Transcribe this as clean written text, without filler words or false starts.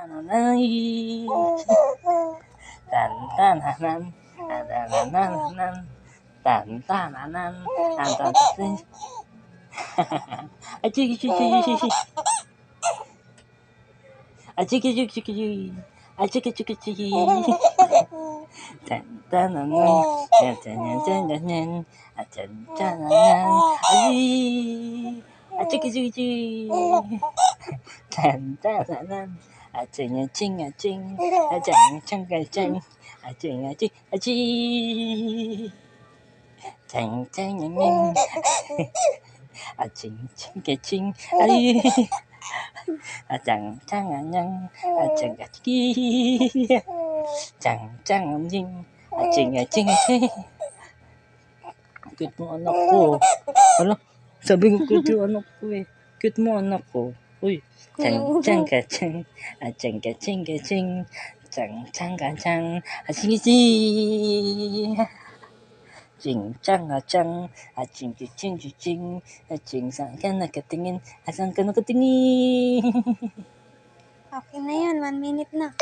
Nanay. Tan tananan. Nanananan. Tan tananan. Tan tananan. Achiki chiki chiki. Achiki chiki chiki. Achiki chiki chiki. Tan tananan. Tan tananan. Tan tananan. Achiki chiki chiki. Tan tananan. Aching aching aching. Aching aching aching. Aching aching aching. Ching ching ching. Aching ching aching. Achang chang anyang. Achang achiki. Chang chang anying. Aching aching aching. Cute mo anak ko. Ano? Sabi ko cute yung anak ko eh. Cute mo anak ko. Uy. Chang chang kachang. Achang kaching kaching. Chang chang kachang. Aching aching. Ching chang achang. Aching ching ching. Aching saan ka nakatingin. Asan ka nakatingin. Okay na yun, 1 minute na.